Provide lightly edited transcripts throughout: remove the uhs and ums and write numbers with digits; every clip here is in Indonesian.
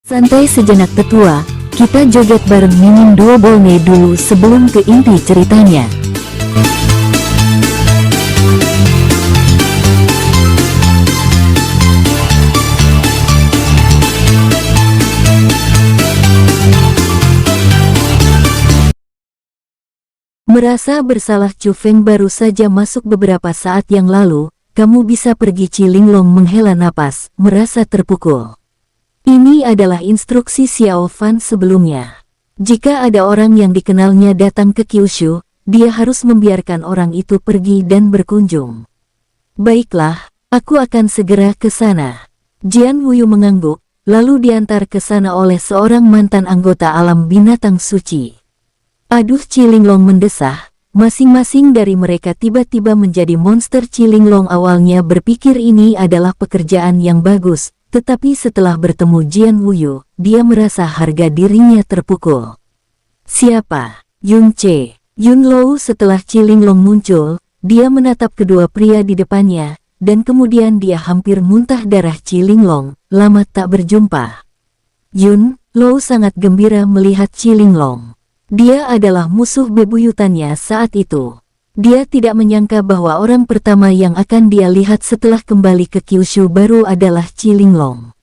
Santai sejenak tetua, kita joget bareng Mimin Duo Bolne dulu sebelum ke inti ceritanya. Merasa bersalah, Chu Feng baru saja masuk beberapa saat yang lalu. Kamu bisa pergi. Cilinglong menghela napas, merasa terpukul. Ini adalah instruksi Xiao Fan sebelumnya. Jika ada orang yang dikenalnya datang ke Kyushu, dia harus membiarkan orang itu pergi dan berkunjung. Baiklah, aku akan segera ke sana. Jian Wuyu mengangguk, lalu diantar ke sana oleh seorang mantan anggota alam binatang suci. Aduh, Cilinglong mendesah. Masing-masing dari mereka tiba-tiba menjadi monster. Cilinglong awalnya berpikir ini adalah pekerjaan yang bagus. Tetapi setelah bertemu Jian Wuyu, dia merasa harga dirinya terpukul. Siapa? Yun Che. Yun Lou. Setelah Cilinglong muncul, dia menatap kedua pria di depannya, dan kemudian dia hampir muntah darah. Cilinglong, lama tak berjumpa. Yun Lou sangat gembira melihat Cilinglong. Dia adalah musuh bebuyutannya saat itu. Dia tidak menyangka bahwa orang pertama yang akan dia lihat setelah kembali ke Kyushu baru adalah Cilinglong.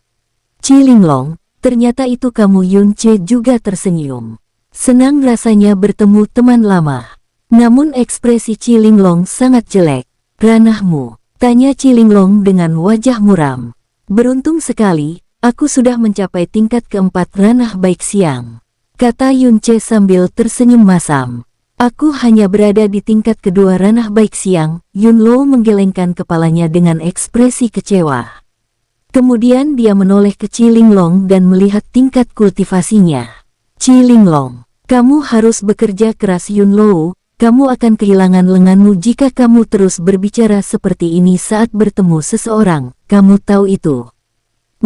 Cilinglong, ternyata itu kamu. Yun Che juga tersenyum. Senang rasanya bertemu teman lama. Namun ekspresi Cilinglong sangat jelek. Ranahmu? Tanya Cilinglong dengan wajah muram. Beruntung sekali, aku sudah mencapai tingkat keempat ranah baik siang, kata Yun Che sambil tersenyum masam. Aku hanya berada di tingkat kedua ranah baik siang. Yun Lou menggelengkan kepalanya dengan ekspresi kecewa. Kemudian dia menoleh ke Cilinglong dan melihat tingkat kultivasinya. Cilinglong, kamu harus bekerja keras. Yun Lou, kamu akan kehilangan lenganmu jika kamu terus berbicara seperti ini saat bertemu seseorang. Kamu tahu itu?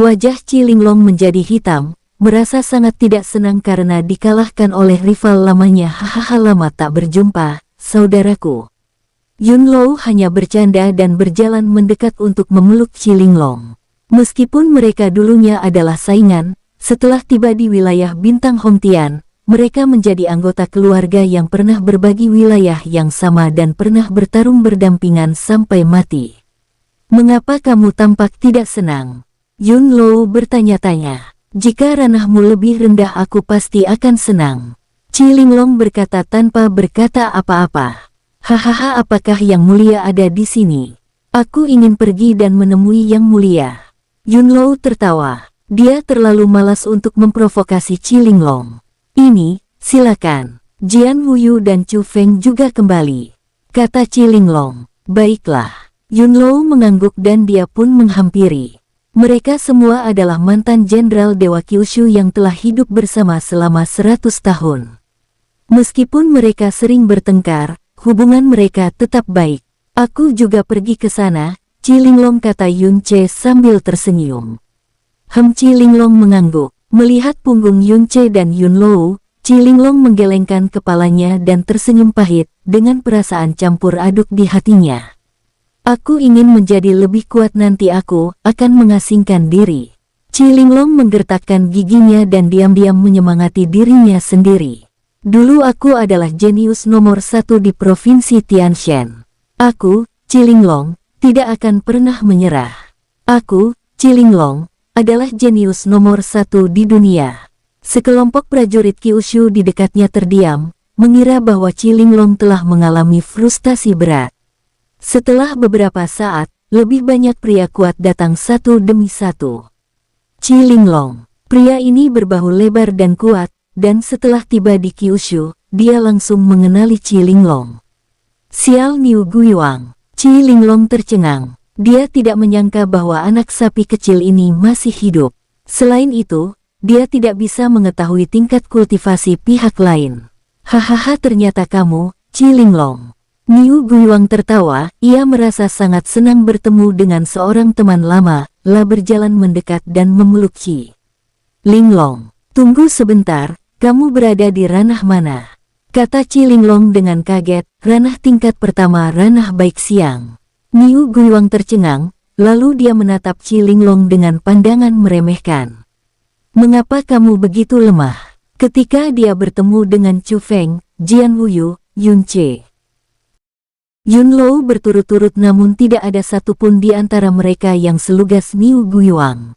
Wajah Cilinglong menjadi hitam. Merasa sangat tidak senang karena dikalahkan oleh rival lamanya. Hahaha, lama tak berjumpa, saudaraku. Yun Lou hanya bercanda dan berjalan mendekat untuk memeluk Cilinglong. Meskipun mereka dulunya adalah saingan, setelah tiba di wilayah Bintang Hongtian, mereka menjadi anggota keluarga yang pernah berbagi wilayah yang sama dan pernah bertarung berdampingan sampai mati. Mengapa kamu tampak tidak senang? Yun Lou bertanya-tanya. Jika ranahmu lebih rendah aku pasti akan senang. Cilinglong berkata tanpa berkata apa-apa. Hahaha, apakah yang mulia ada di sini? Aku ingin pergi dan menemui yang mulia. Yun Lou tertawa. Dia terlalu malas untuk memprovokasi Cilinglong. Ini, silakan. Jian Wuyu dan Chu Feng juga kembali, kata Cilinglong. Baiklah. Yun Lou mengangguk dan dia pun menghampiri. Mereka semua adalah mantan jenderal Dewa Kyushu yang telah hidup bersama selama 100 tahun. Meskipun mereka sering bertengkar, hubungan mereka tetap baik. Aku juga pergi ke sana, Cilinglong, kata Yun Che sambil tersenyum. Cilinglong mengangguk. Melihat punggung Yun Che dan Yun Lou, Cilinglong menggelengkan kepalanya dan tersenyum pahit dengan perasaan campur aduk di hatinya. Aku ingin menjadi lebih kuat, nanti aku akan mengasingkan diri. Cilinglong menggertakkan giginya dan diam-diam menyemangati dirinya sendiri. Dulu aku adalah jenius nomor 1 di provinsi Tianshan. Aku, Cilinglong, tidak akan pernah menyerah. Aku, Cilinglong, adalah jenius nomor 1 di dunia. Sekelompok prajurit Kyushu di dekatnya terdiam, mengira bahwa Cilinglong telah mengalami frustasi berat. Setelah beberapa saat, lebih banyak pria kuat datang satu demi satu. Cilinglong, pria ini berbahu lebar dan kuat, dan setelah tiba di Kyushu, dia langsung mengenali Cilinglong. Xiao Niu Guiyuang. Cilinglong tercengang. Dia tidak menyangka bahwa anak sapi kecil ini masih hidup. Selain itu, dia tidak bisa mengetahui tingkat kultivasi pihak lain. Hahaha, ternyata kamu, Cilinglong. Niu Guiyuang tertawa. Ia merasa sangat senang bertemu dengan seorang teman lama, berjalan mendekat dan memeluk Cilinglong. Tunggu sebentar, kamu berada di ranah mana? Kata Cilinglong dengan kaget. Ranah tingkat pertama, ranah baik siang. Niu Guiyuang tercengang, lalu dia menatap Cilinglong dengan pandangan meremehkan. Mengapa kamu begitu lemah? Ketika dia bertemu dengan Chu Feng, Jian Wuyu, Yun Che, Yun Lou berturut-turut namun tidak ada satupun di antara mereka yang selugas Niu Guiyuang.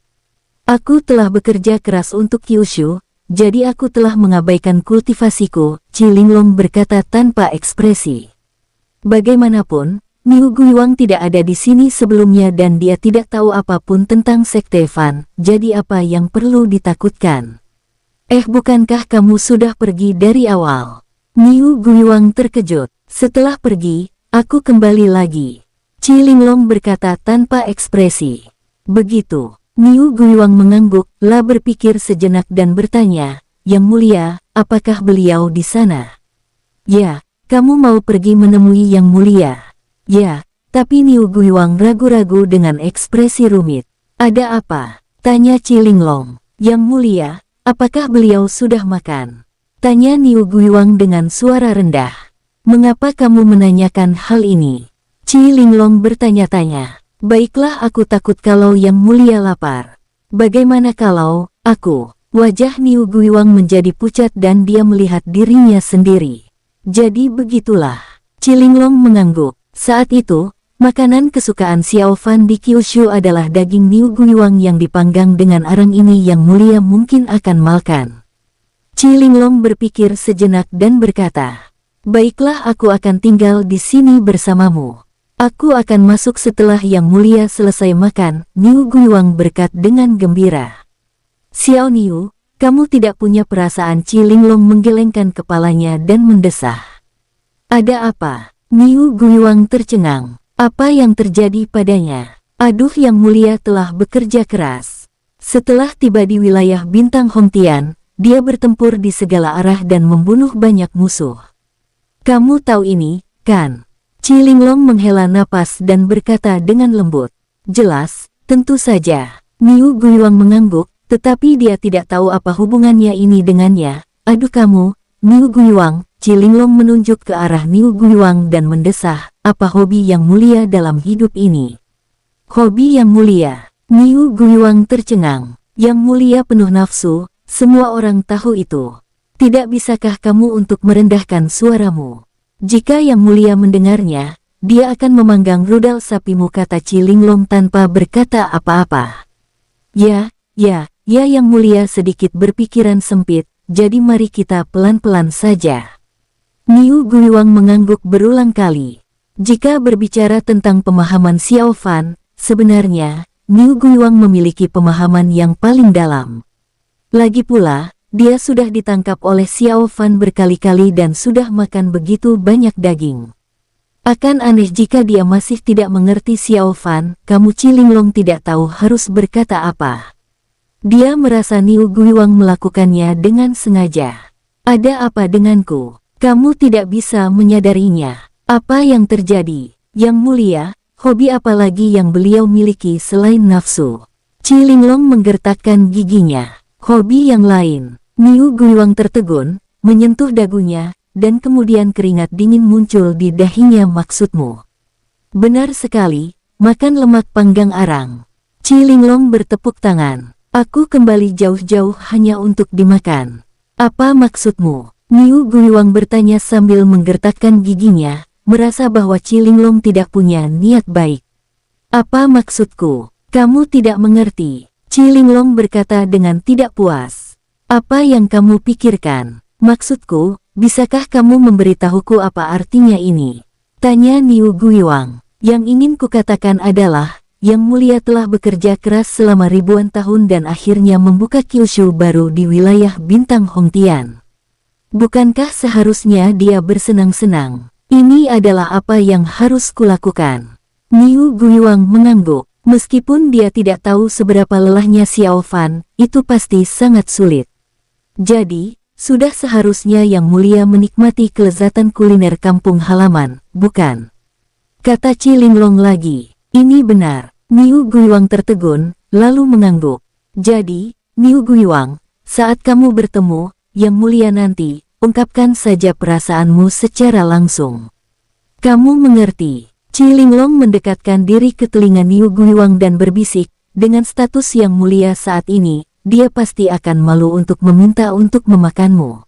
Aku telah bekerja keras untuk Kyushu, jadi aku telah mengabaikan kultivasiku, Chi Linglong berkata tanpa ekspresi. Bagaimanapun, Niu Guiyuang tidak ada di sini sebelumnya dan dia tidak tahu apapun tentang Sekte Fan, jadi apa yang perlu ditakutkan? Bukankah kamu sudah pergi dari awal? Niu Guiyuang terkejut. Setelah pergi, aku kembali lagi. Chi Linglong berkata tanpa ekspresi. Begitu, Niu Guiyuang mengangguk, berpikir sejenak dan bertanya, Yang Mulia, apakah beliau di sana? Ya, kamu mau pergi menemui Yang Mulia? Ya, tapi Niu Guiyuang ragu-ragu dengan ekspresi rumit. Ada apa? Tanya Chi Linglong. Yang Mulia, apakah beliau sudah makan? Tanya Niu Guiyuang dengan suara rendah. Mengapa kamu menanyakan hal ini? Chi Linglong bertanya-tanya. Baiklah, aku takut kalau Yang Mulia lapar. Bagaimana kalau aku? Wajah Niu Guiyuang menjadi pucat dan dia melihat dirinya sendiri. Jadi begitulah. Chi Linglong mengangguk. Saat itu, makanan kesukaan Xiao Fan di Kyushu adalah daging Niu Guiyuang yang dipanggang dengan arang ini. Yang Mulia mungkin akan makan. Chi Linglong berpikir sejenak dan berkata, baiklah, aku akan tinggal di sini bersamamu. Aku akan masuk setelah Yang Mulia selesai makan, Niu Guiyuang berkata dengan gembira. Xiao Niu, kamu tidak punya perasaan? Chi Linglong menggelengkan kepalanya dan mendesah. Ada apa? Niu Guiyuang tercengang. Apa yang terjadi padanya? Aduh, Yang Mulia telah bekerja keras. Setelah tiba di wilayah Bintang Hongtian, dia bertempur di segala arah dan membunuh banyak musuh. Kamu tahu ini, kan? Chi Linglong menghela napas dan berkata dengan lembut. Jelas, tentu saja. Niu Guiyuang mengangguk, tetapi dia tidak tahu apa hubungannya ini dengannya. Aduh kamu, Niu Guiyuang. Chi Linglong menunjuk ke arah Niu Guiyuang dan mendesah, apa hobi Yang Mulia dalam hidup ini? Hobi Yang Mulia? Niu Guiyuang tercengang. Yang Mulia penuh nafsu, semua orang tahu itu. Tidak bisakah kamu untuk merendahkan suaramu? Jika Yang Mulia mendengarnya, dia akan memanggang rudal sapimu, kata Chi Linglong tanpa berkata apa-apa. Ya, Yang Mulia sedikit berpikiran sempit, jadi mari kita pelan-pelan saja. Niu Guiyuang mengangguk berulang kali. Jika berbicara tentang pemahaman Xiao Fan, sebenarnya, Niu Guiyuang memiliki pemahaman yang paling dalam. Lagi pula, dia sudah ditangkap oleh Xiao Fan berkali-kali dan sudah makan begitu banyak daging. Akan aneh jika dia masih tidak mengerti Xiao Fan. Kamu? Chi Linglong tidak tahu harus berkata apa. Dia merasa Niu Guiyuang melakukannya dengan sengaja. Ada apa denganku? Kamu tidak bisa menyadarinya. Apa yang terjadi? Yang Mulia, hobi apa lagi yang beliau miliki selain nafsu? Chi Linglong menggertakkan giginya. Hobi yang lain? Niu Guiyuang tertegun, menyentuh dagunya, dan kemudian keringat dingin muncul di dahinya. Maksudmu? Benar sekali, makan lemak panggang arang. Chi Linglong bertepuk tangan. Aku kembali jauh-jauh hanya untuk dimakan. Apa maksudmu? Niu Guiyuang bertanya sambil menggertakkan giginya, merasa bahwa Chi Linglong tidak punya niat baik. Apa maksudku? Kamu tidak mengerti. Chi Linglong berkata dengan tidak puas. Apa yang kamu pikirkan? Maksudku, bisakah kamu memberitahuku apa artinya ini? Tanya Niu Guiyuang. Yang ingin kukatakan adalah, Yang Mulia telah bekerja keras selama ribuan tahun dan akhirnya membuka Kyushu baru di wilayah Bintang Hongtian. Bukankah seharusnya dia bersenang-senang? Ini adalah apa yang harus kulakukan. Niu Guiyuang mengangguk. Meskipun dia tidak tahu seberapa lelahnya Xiao Fan, itu pasti sangat sulit. Jadi, sudah seharusnya Yang Mulia menikmati kelezatan kuliner kampung halaman, bukan? Kata Chi Linglong lagi. Ini benar. Niu Guiyuang tertegun, lalu mengangguk. Jadi, Niu Guiyuang, saat kamu bertemu Yang Mulia nanti, ungkapkan saja perasaanmu secara langsung. Kamu mengerti? Chi Linglong mendekatkan diri ke telinga Niu Guiyuang dan berbisik, dengan status Yang Mulia saat ini, dia pasti akan malu untuk meminta untuk memakanmu.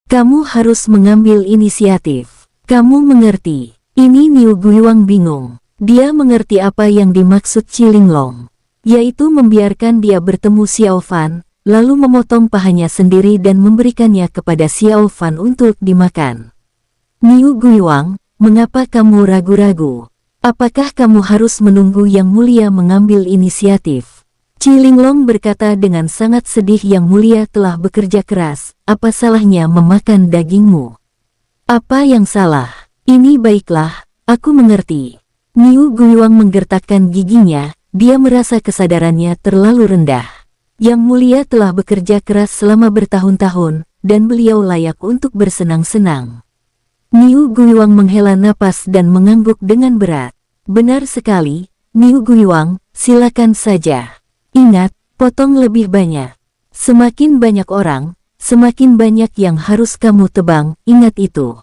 Kamu harus mengambil inisiatif. Kamu mengerti? Ini Niu Guiwang bingung. Dia mengerti apa yang dimaksud Qi Linglong, yaitu membiarkan dia bertemu Xiao Fan, lalu memotong pahanya sendiri dan memberikannya kepada Xiao Fan untuk dimakan. Niu Guiwang, mengapa kamu ragu-ragu? Apakah kamu harus menunggu Yang Mulia mengambil inisiatif? Qi Linglong berkata dengan sangat sedih, Yang Mulia telah bekerja keras, apa salahnya memakan dagingmu? Apa yang salah? Ini baiklah, aku mengerti. Niu Guiwang menggertakkan giginya, dia merasa kesadarannya terlalu rendah. Yang Mulia telah bekerja keras selama bertahun-tahun, dan beliau layak untuk bersenang-senang. Niu Guiwang menghela napas dan mengangguk dengan berat. Benar sekali, Niu Guiwang, silakan saja. Ingat, potong lebih banyak. Semakin banyak orang, semakin banyak yang harus kamu tebang, ingat itu.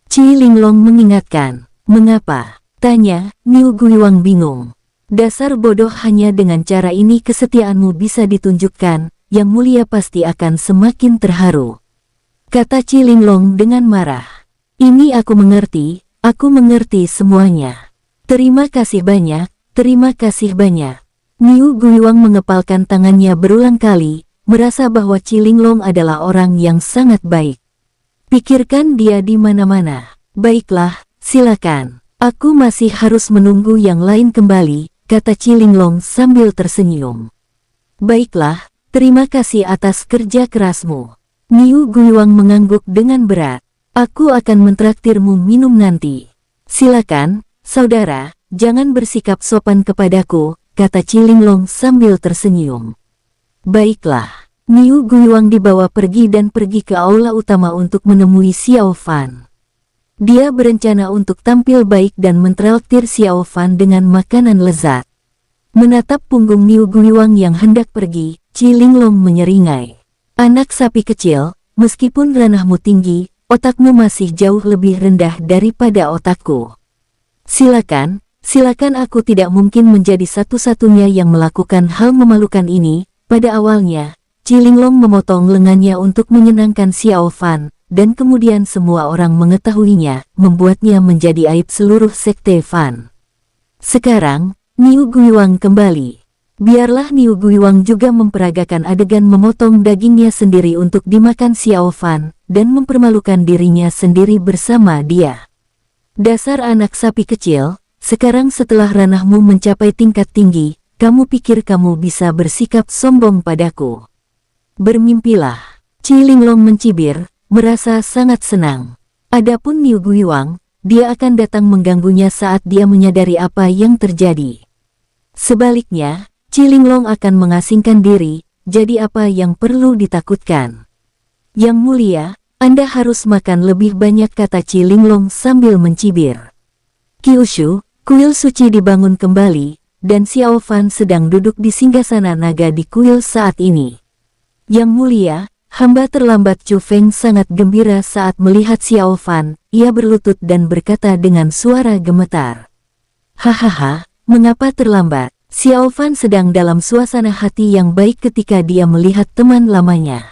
Qi Linglong mengingatkan. Mengapa? Tanya. Niu Guiwang bingung. Dasar bodoh, hanya dengan cara ini kesetiaanmu bisa ditunjukkan, Yang Mulia pasti akan semakin terharu. Kata Qi Linglong dengan marah. Ini aku mengerti semuanya. Terima kasih banyak, terima kasih banyak. Niu Guiwang mengepalkan tangannya berulang kali, merasa bahwa Qi Linglong adalah orang yang sangat baik. Pikirkan dia di mana-mana. Baiklah, silakan. Aku masih harus menunggu yang lain kembali, kata Qi Linglong sambil tersenyum. Baiklah, terima kasih atas kerja kerasmu. Niu Guiwang mengangguk dengan berat. Aku akan mentraktirmu minum nanti. Silakan, saudara, jangan bersikap sopan kepadaku, kata Qi Linglong sambil tersenyum. Baiklah. Niu Guiwang dibawa pergi ke aula utama untuk menemui Xiao Fan. Dia berencana untuk tampil baik dan mentraktir Xiao Fan dengan makanan lezat. Menatap punggung Niu Guiwang yang hendak pergi, Qi Linglong menyeringai. Anak sapi kecil, meskipun ranahmu tinggi, otakmu masih jauh lebih rendah daripada otakku. Silakan, aku tidak mungkin menjadi satu-satunya yang melakukan hal memalukan ini. Pada awalnya, Qi Linglong memotong lengannya untuk menyenangkan Xiao Fan, dan kemudian semua orang mengetahuinya, membuatnya menjadi aib seluruh sekte Fan. Sekarang, Niu Guiwang kembali. Biarlah Niu Guiwang juga memperagakan adegan memotong dagingnya sendiri untuk dimakan Xiao Fan, dan mempermalukan dirinya sendiri bersama dia. Dasar anak sapi kecil, sekarang setelah ranahmu mencapai tingkat tinggi, kamu pikir kamu bisa bersikap sombong padaku? Bermimpilah. Qi Linglong mencibir, merasa sangat senang. Adapun Niu Guiwang, dia akan datang mengganggunya saat dia menyadari apa yang terjadi. Sebaliknya, Qi Linglong akan mengasingkan diri, jadi apa yang perlu ditakutkan? Yang Mulia, Anda harus makan lebih banyak, kata Qi Linglong sambil mencibir. Kyushu, kuil suci dibangun kembali, dan Xiao Fan sedang duduk di singgasana naga di kuil saat ini. Yang Mulia, hamba terlambat. Chu Feng sangat gembira saat melihat Xiao Fan, ia berlutut dan berkata dengan suara gemetar. Hahaha, mengapa terlambat? Xiao Fan sedang dalam suasana hati yang baik ketika dia melihat teman lamanya.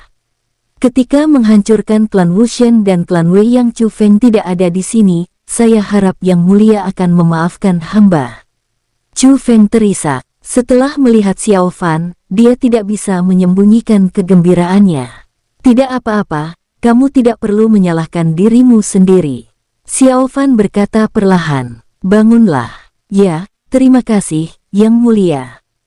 Ketika menghancurkan klan Wushen dan klan Wei, yang Chu Feng tidak ada di sini, saya harap Yang Mulia akan memaafkan hamba. Chu Feng terisak. Setelah melihat Xiao Fan, dia tidak bisa menyembunyikan kegembiraannya. Tidak apa-apa, kamu tidak perlu menyalahkan dirimu sendiri. Xiao Fan berkata perlahan. Bangunlah. Ya, terima kasih, Yang Mulia.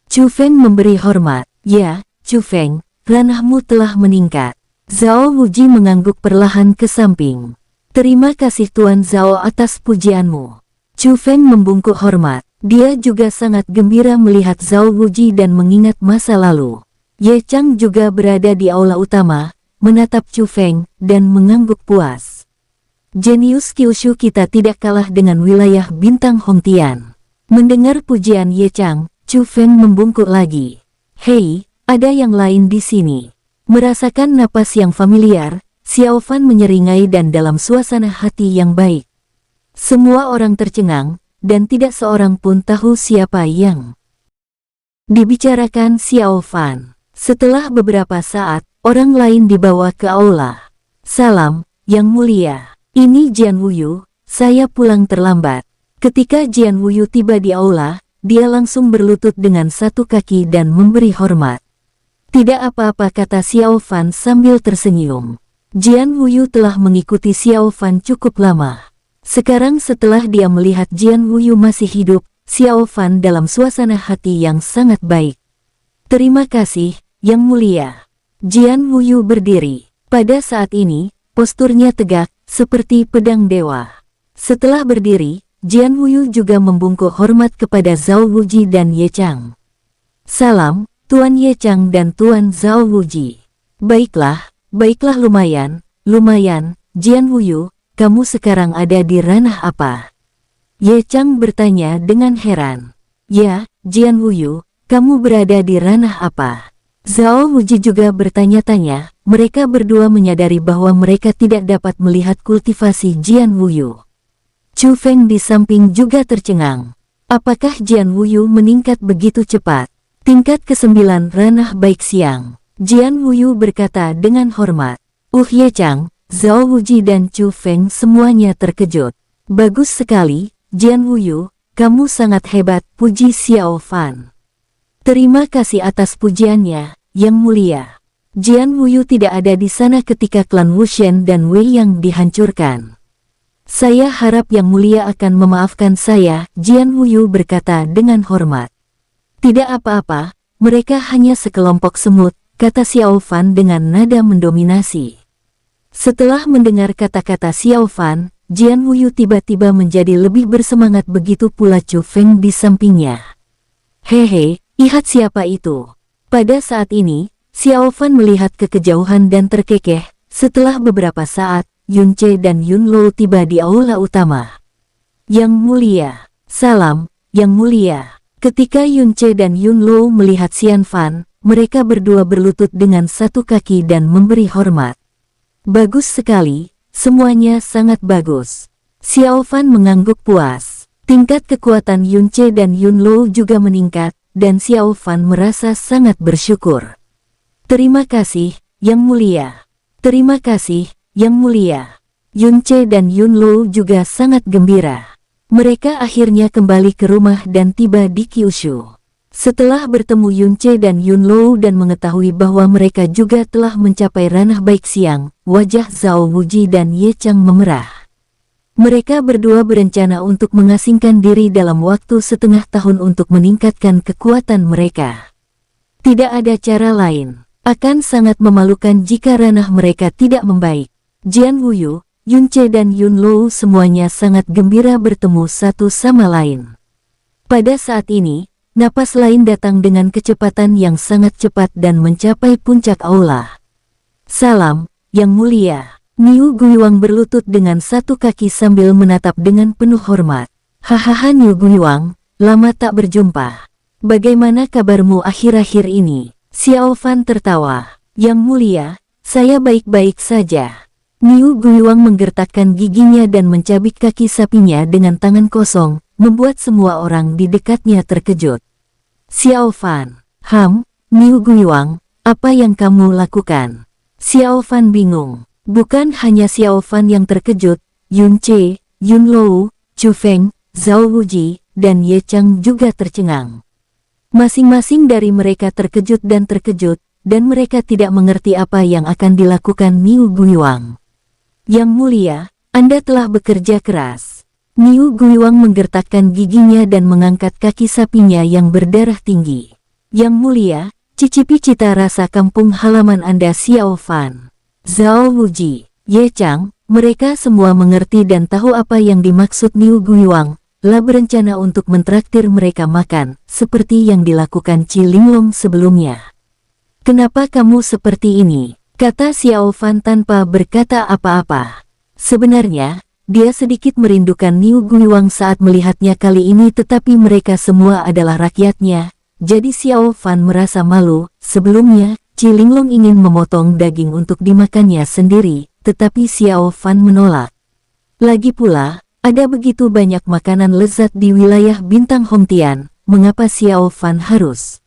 Chu Feng memberi hormat. Ya, Chu Feng, ranahmu telah meningkat. Zhao Wuji mengangguk perlahan ke samping. Terima kasih Tuan Zhao atas pujianmu. Chu Feng membungkuk hormat. Dia juga sangat gembira melihat Zhao Wuji dan mengingat masa lalu. Ye Chang juga berada di aula utama, menatap Chu Feng, dan mengangguk puas. Jenius Kyushu kita tidak kalah dengan wilayah bintang Hongtian. Mendengar pujian Ye Chang, Chu Feng membungkuk lagi. Hei, ada yang lain di sini. Merasakan napas yang familiar, Xiao Fan menyeringai dan dalam suasana hati yang baik. Semua orang tercengang, dan tidak seorang pun tahu siapa yang dibicarakan Xiao Fan. Setelah beberapa saat, orang lain dibawa ke aula. Salam, Yang Mulia. Ini Jian Wuyu, saya pulang terlambat. Ketika Jian Wuyu tiba di aula, dia langsung berlutut dengan satu kaki dan memberi hormat. Tidak apa-apa, kata Xiao Fan sambil tersenyum. Jian Wuyu telah mengikuti Xiao Fan cukup lama. Sekarang setelah dia melihat Jian Wuyu masih hidup, Xiao Fan dalam suasana hati yang sangat baik. Terima kasih, Yang Mulia. Jian Wuyu berdiri. Pada saat ini, posturnya tegak, seperti pedang dewa. Setelah berdiri, Jian Wuyu juga membungkuk hormat kepada Zhao Wuji dan Ye Chang. Salam, Tuan Ye Chang dan Tuan Zhao Wuji. Baiklah, lumayan, Jian Wuyu, kamu sekarang ada di ranah apa? Ye Chang bertanya dengan heran. Ya, Jian Wuyu, kamu berada di ranah apa? Zhao Wuji juga bertanya-tanya. Mereka berdua menyadari bahwa mereka tidak dapat melihat kultivasi Jian Wuyu. Chu Feng di samping juga tercengang. Apakah Jian Wuyu meningkat begitu cepat? Tingkat ke-9 ranah baik siang. Jian Wuyu berkata dengan hormat. Ye Chang, Zhao Wuji dan Chu Feng semuanya terkejut. Bagus sekali, Jian Wuyu, kamu sangat hebat, puji Xiao Fan. Terima kasih atas pujiannya, Yang Mulia. Jian Wuyu tidak ada di sana ketika klan Wushen dan Wei Yang dihancurkan. Saya harap Yang Mulia akan memaafkan saya, Jian Wuyu berkata dengan hormat. Tidak apa-apa, mereka hanya sekelompok semut, kata Xiao Fan dengan nada mendominasi. Setelah mendengar kata-kata Xiao Fan, Jian Wuyu tiba-tiba menjadi lebih bersemangat, begitu pula Chu Feng di sampingnya. Hehe, lihat siapa itu. Pada saat ini, Xiao Fan melihat ke kejauhan dan terkekeh. Setelah beberapa saat, Yun Ce dan Yun Luo tiba di aula utama. Yang Mulia. Salam, Yang Mulia. Ketika Yun Ce dan Yun Luo melihat Xian Fan, mereka berdua berlutut dengan satu kaki dan memberi hormat. Bagus sekali, semuanya sangat bagus. Xiao Fan mengangguk puas. Tingkat kekuatan Yun Ce dan Yun Luo juga meningkat, dan Xiao Fan merasa sangat bersyukur. Terima kasih, Yang Mulia. Terima kasih, Yang Mulia. Yun Ce dan Yun Luo juga sangat gembira. Mereka akhirnya kembali ke rumah dan tiba di Kyushu. Setelah bertemu Yun Ce dan Yun Luo dan mengetahui bahwa mereka juga telah mencapai ranah baik siang, wajah Zhao Wuji dan Ye Chang memerah. Mereka berdua berencana untuk mengasingkan diri dalam waktu setengah tahun untuk meningkatkan kekuatan mereka. Tidak ada cara lain. Akan sangat memalukan jika ranah mereka tidak membaik. Jian Wuyu, Yun Ce dan Yun Luo semuanya sangat gembira bertemu satu sama lain. Pada saat ini, napas lain datang dengan kecepatan yang sangat cepat dan mencapai puncak aula. Salam, Yang Mulia. Niu Guiyuang berlutut dengan satu kaki sambil menatap dengan penuh hormat. Hahaha Niu Guiyuang, lama tak berjumpa. Bagaimana kabarmu akhir-akhir ini? Xiao Fan tertawa. Yang Mulia, saya baik-baik saja. Niu Guiyuang menggertakkan giginya dan mencabik kaki sapinya dengan tangan kosong, membuat semua orang di dekatnya terkejut. Xiao Fan. Niu Guiyuang, apa yang kamu lakukan? Xiao Fan bingung. Bukan hanya Xiao Fan yang terkejut, Yun Ce, Yun Luo, Chu Feng, Zhao Wuji, dan Ye Chang juga tercengang. Masing-masing dari mereka terkejut, dan mereka tidak mengerti apa yang akan dilakukan Niu Guiyuang. Yang Mulia, Anda telah bekerja keras. Niu Guiyuang menggertakkan giginya dan mengangkat kaki sapinya yang berdarah tinggi. Yang Mulia, cicipi cita rasa kampung halaman Anda. Xiao Fan, Zhao Wuji, Ye Chang, mereka semua mengerti dan tahu apa yang dimaksud Niu Guiyuang. Lah berencana untuk mentraktir mereka makan, seperti yang dilakukan Qi Linglong sebelumnya. Kenapa kamu seperti ini? Kata Xiao Fan tanpa berkata apa-apa. Sebenarnya, dia sedikit merindukan Niu Guiyuang saat melihatnya kali ini, tetapi mereka semua adalah rakyatnya. Jadi Xiao Fan merasa malu. Sebelumnya, Qi Linglong ingin memotong daging untuk dimakannya sendiri, tetapi Xiao Fan menolak. Lagi pula, ada begitu banyak makanan lezat di wilayah Bintang Hongtian, mengapa Xiao Fan harus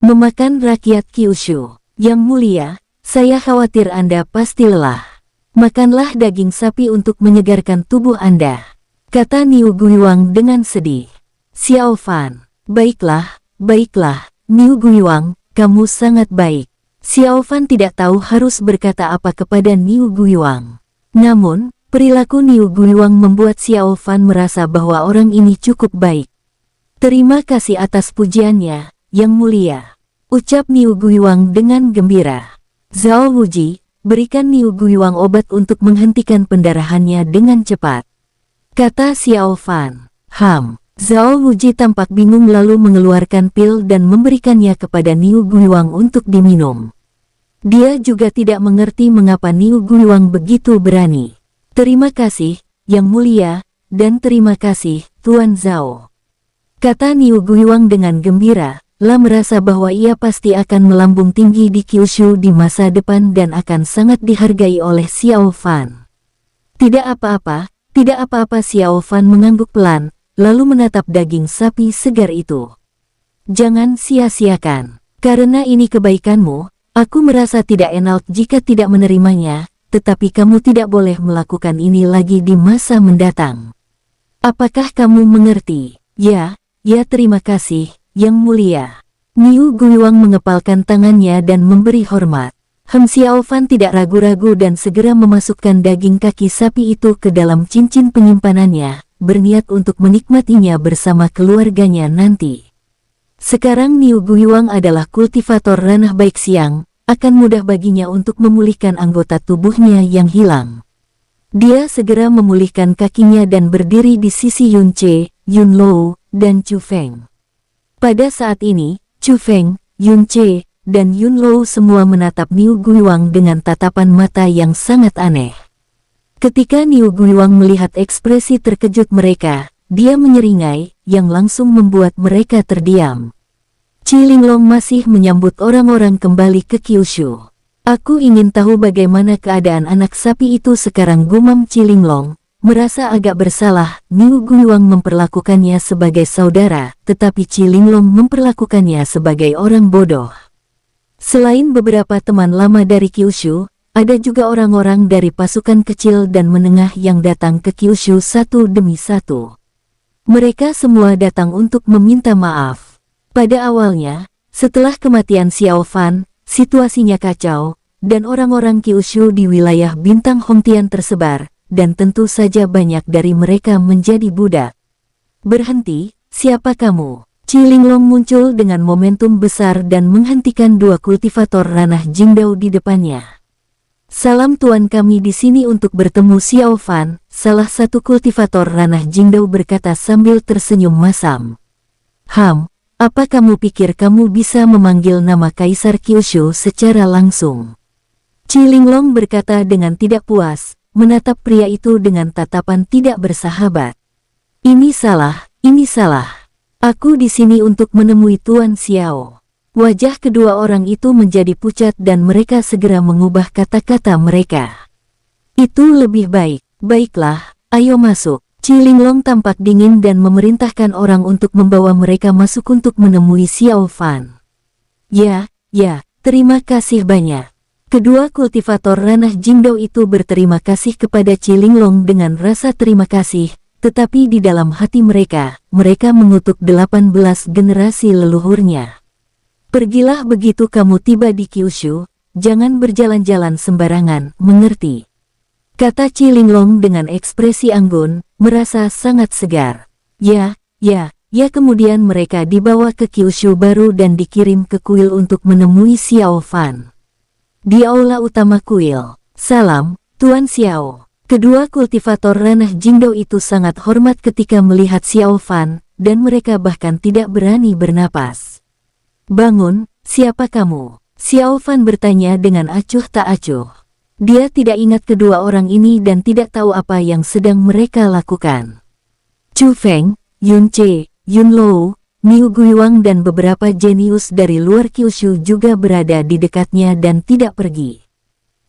Memakan rakyat Kyushu. Yang mulia, saya khawatir Anda pasti lelah. Makanlah daging sapi untuk menyegarkan tubuh Anda, kata Niu Guiwang dengan sedih. Xiao Fan, baiklah, baiklah, Niu Guiwang, kamu sangat baik. Xiao Fan tidak tahu harus berkata apa kepada Niu Guiwang. Namun, perilaku Niu Guiwang membuat Xiao Fan merasa bahwa orang ini cukup baik. Terima kasih atas pujiannya, Yang Mulia, ucap Niu Guiwang dengan gembira. Zhao Wuji, berikan Niu Guiwang obat untuk menghentikan pendarahannya dengan cepat, kata Xiao Fan. Zhao Wuji tampak bingung lalu mengeluarkan pil dan memberikannya kepada Niu Guiwang untuk diminum. Dia juga tidak mengerti mengapa Niu Guiwang begitu berani. Terima kasih, Yang Mulia, dan terima kasih, Tuan Zhao, kata Niu Guiwang dengan gembira. La merasa bahwa ia pasti akan melambung tinggi di Kyushu di masa depan dan akan sangat dihargai oleh Xiao Fan. Tidak apa-apa, tidak apa-apa. Xiao Fan mengangguk pelan, lalu menatap daging sapi segar itu. Jangan sia-siakan. Karena ini kebaikanmu, aku merasa tidak enak jika tidak menerimanya, tetapi kamu tidak boleh melakukan ini lagi di masa mendatang. Apakah kamu mengerti? Ya, terima kasih, Yang Mulia. Niu Guiwang mengepalkan tangannya dan memberi hormat. Xiao Fan tidak ragu-ragu dan segera memasukkan daging kaki sapi itu ke dalam cincin penyimpanannya, berniat untuk menikmatinya bersama keluarganya nanti. Sekarang Niu Guiwang adalah kultivator ranah baik siang, akan mudah baginya untuk memulihkan anggota tubuhnya yang hilang. Dia segera memulihkan kakinya dan berdiri di sisi Yun Che, Yun Lou, dan Chu Feng. Pada saat ini, Chu Feng, Yun Che, dan Yun Lou semua menatap Niu Guiwang dengan tatapan mata yang sangat aneh. Ketika Niu Guiwang melihat ekspresi terkejut mereka, dia menyeringai, yang langsung membuat mereka terdiam. Qi Linglong masih menyambut orang-orang kembali ke Kyushu. Aku ingin tahu bagaimana keadaan anak sapi itu sekarang, gumam Qi Linglong, merasa agak bersalah. Niu Guiwang memperlakukannya sebagai saudara, tetapi Qi Linglong memperlakukannya sebagai orang bodoh. Selain beberapa teman lama dari Kyushu, ada juga orang-orang dari pasukan kecil dan menengah yang datang ke Kyushu satu demi satu. Mereka semua datang untuk meminta maaf. Pada awalnya, setelah kematian Xiao Fan, situasinya kacau, dan orang-orang Kyushu di wilayah Bintang Hongtian tersebar, dan tentu saja banyak dari mereka menjadi budak. Berhenti, siapa kamu? Qi Linglong muncul dengan momentum besar dan menghentikan dua kultivator ranah Jingdao di depannya. Salam tuan, kami di sini untuk bertemu Xiao Fan, salah satu kultivator ranah Jingdao berkata sambil tersenyum masam. Apa kamu pikir kamu bisa memanggil nama Kaisar Kyushu secara langsung? Qi Linglong berkata dengan tidak puas, menatap pria itu dengan tatapan tidak bersahabat. Ini salah, ini salah. Aku di sini untuk menemui Tuan Xiao. Wajah kedua orang itu menjadi pucat dan mereka segera mengubah kata-kata mereka. Itu lebih baik. Baiklah, ayo masuk. Qi Linglong tampak dingin dan memerintahkan orang untuk membawa mereka masuk untuk menemui Xiao Fan. Ya, terima kasih banyak. Kedua kultivator ranah Jingdao itu berterima kasih kepada Qi Linglong dengan rasa terima kasih, tetapi di dalam hati mereka mengutuk 18 generasi leluhurnya. Pergilah begitu kamu tiba di Kyushu, jangan berjalan-jalan sembarangan, mengerti? Kata Qi Linglong dengan ekspresi anggun, merasa sangat segar. Ya, kemudian mereka dibawa ke Kyushu baru dan dikirim ke kuil untuk menemui Xiao Fan. Di aula utama kuil. Salam, Tuan Xiao. Kedua kultivator ranah Jingdao itu sangat hormat ketika melihat Xiao Fan, dan mereka bahkan tidak berani bernapas. Bangun, siapa kamu? Xiao Fan bertanya dengan acuh tak acuh. Dia tidak ingat kedua orang ini dan tidak tahu apa yang sedang mereka lakukan. Chu Feng, Yun Che, Yun Lou, Niu Guiwang dan beberapa jenius dari luar Kyushu juga berada di dekatnya dan tidak pergi.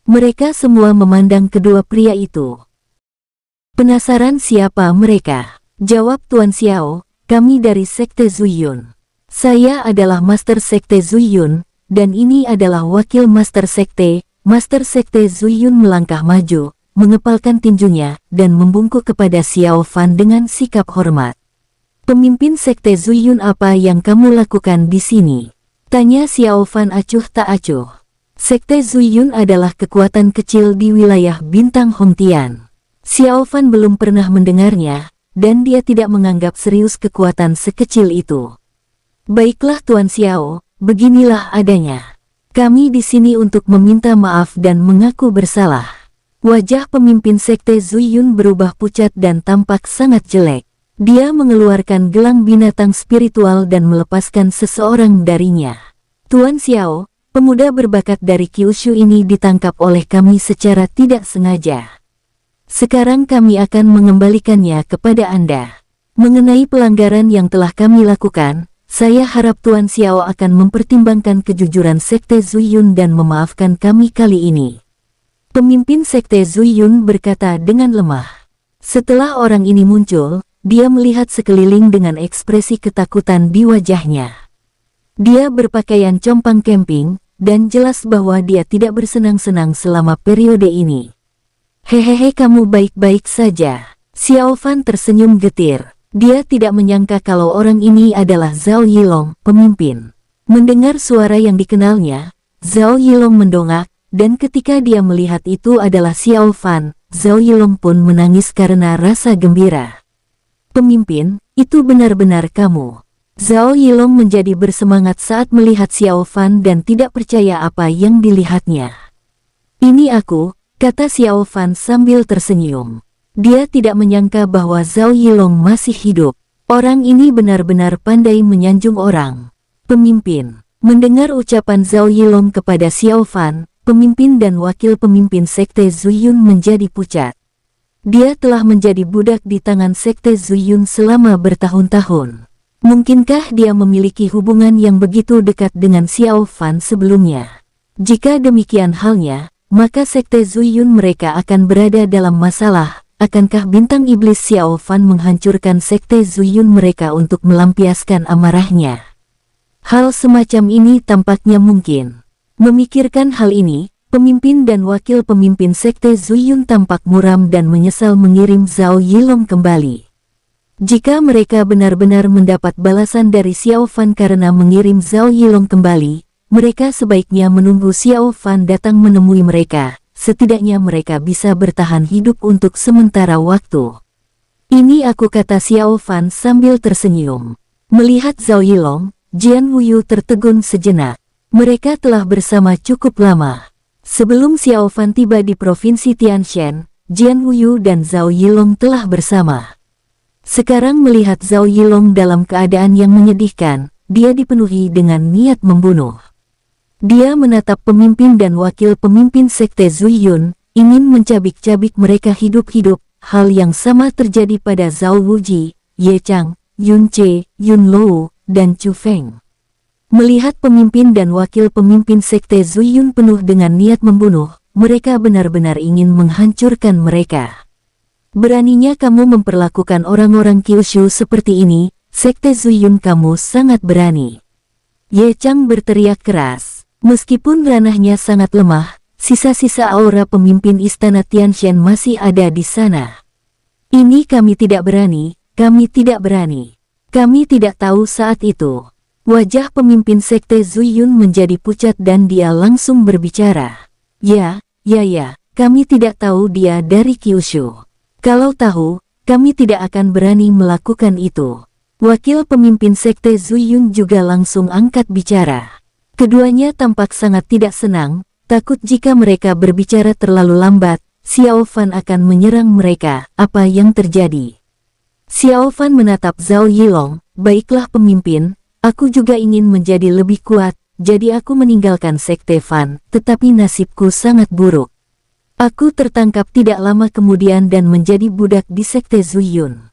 Mereka semua memandang kedua pria itu. Penasaran siapa mereka? Jawab Tuan Xiao, kami dari Sekte Zuiyun. Saya adalah Master Sekte Zuiyun, dan ini adalah wakil Master Sekte. Master Sekte Zuiyun melangkah maju, mengepalkan tinjunya, dan membungkuk kepada Xiao Fan dengan sikap hormat. Pemimpin Sekte Zuiyun, apa yang kamu lakukan di sini? Tanya Xiao Fan acuh tak acuh. Sekte Zuiyun adalah kekuatan kecil di wilayah bintang Hongtian. Xiao Fan belum pernah mendengarnya, dan dia tidak menganggap serius kekuatan sekecil itu. Baiklah Tuan Xiao, beginilah adanya. Kami di sini untuk meminta maaf dan mengaku bersalah. Wajah pemimpin Sekte Zuiyun berubah pucat dan tampak sangat jelek. Dia mengeluarkan gelang binatang spiritual dan melepaskan seseorang darinya. Tuan Xiao, pemuda berbakat dari Kyushu ini ditangkap oleh kami secara tidak sengaja. Sekarang kami akan mengembalikannya kepada Anda. Mengenai pelanggaran yang telah kami lakukan, saya harap Tuan Xiao akan mempertimbangkan kejujuran Sekte Zuiyun dan memaafkan kami kali ini. Pemimpin Sekte Zuiyun berkata dengan lemah. Setelah orang ini muncul, dia melihat sekeliling dengan ekspresi ketakutan di wajahnya. Dia berpakaian compang camping, dan jelas bahwa dia tidak bersenang-senang selama periode ini. Hehehe, kamu baik-baik saja. Xiao Fan tersenyum getir. Dia tidak menyangka kalau orang ini adalah Zhao Yilong, pemimpin. Mendengar suara yang dikenalnya, Zhao Yilong mendongak, dan ketika dia melihat itu adalah Xiao Fan, Zhao Yilong pun menangis karena rasa gembira. Pemimpin, itu benar-benar kamu. Zhao Yilong menjadi bersemangat saat melihat Xiao Fan dan tidak percaya apa yang dilihatnya. Ini aku, kata Xiao Fan sambil tersenyum. Dia tidak menyangka bahwa Zhao Yilong masih hidup. Orang ini benar-benar pandai menyanjung orang. Pemimpin. Mendengar ucapan Zhao Yilong kepada Xiao Fan, pemimpin dan wakil pemimpin Sekte Zuiyun menjadi pucat. Dia telah menjadi budak di tangan Sekte Zuiyun selama bertahun-tahun. Mungkinkah dia memiliki hubungan yang begitu dekat dengan Xiao Fan sebelumnya? Jika demikian halnya, maka Sekte Zuiyun mereka akan berada dalam masalah. Akankah bintang iblis Xiao Fan menghancurkan Sekte Zuiyun mereka untuk melampiaskan amarahnya? Hal semacam ini tampaknya mungkin. Memikirkan hal ini, pemimpin dan wakil pemimpin Sekte Zuiyun tampak muram dan menyesal mengirim Zhao Yilong kembali. Jika mereka benar-benar mendapat balasan dari Xiao Fan karena mengirim Zhao Yilong kembali, mereka sebaiknya menunggu Xiao Fan datang menemui mereka. Setidaknya mereka bisa bertahan hidup untuk sementara waktu. Ini aku, kata Xiao Fan sambil tersenyum. Melihat Zhao Yilong, Jian Wuyu tertegun sejenak. Mereka telah bersama cukup lama. Sebelum Xiao Fan tiba di Provinsi Tianshan, Jian Wuyu dan Zhao Yilong telah bersama. Sekarang melihat Zhao Yilong dalam keadaan yang menyedihkan, dia dipenuhi dengan niat membunuh. Dia menatap pemimpin dan wakil pemimpin Sekte Zuiyun, ingin mencabik-cabik mereka hidup-hidup. Hal yang sama terjadi pada Zhao Wuji, Ye Chang, Yun Che, Yun Lou, dan Chu Feng. Melihat pemimpin dan wakil pemimpin Sekte Zuiyun penuh dengan niat membunuh, mereka benar-benar ingin menghancurkan mereka. Beraninya kamu memperlakukan orang-orang Kyushu seperti ini, Sekte Zuiyun, kamu sangat berani. Ye Chang berteriak keras. Meskipun ranahnya sangat lemah, sisa-sisa aura pemimpin istana Tianshan masih ada di sana. Ini kami tidak berani, kami tidak berani. Kami tidak tahu saat itu. Wajah pemimpin Sekte Zuiyun menjadi pucat dan dia langsung berbicara. Ya, kami tidak tahu dia dari Kyushu. Kalau tahu, kami tidak akan berani melakukan itu. Wakil pemimpin Sekte Zuiyun juga langsung angkat bicara. Keduanya tampak sangat tidak senang, takut jika mereka berbicara terlalu lambat, Xiao Fan akan menyerang mereka. Apa yang terjadi? Xiao Fan menatap Zhao Yilong. Baiklah pemimpin, aku juga ingin menjadi lebih kuat, jadi aku meninggalkan Sekte Fan, tetapi nasibku sangat buruk. Aku tertangkap tidak lama kemudian dan menjadi budak di Sekte Zuiyun.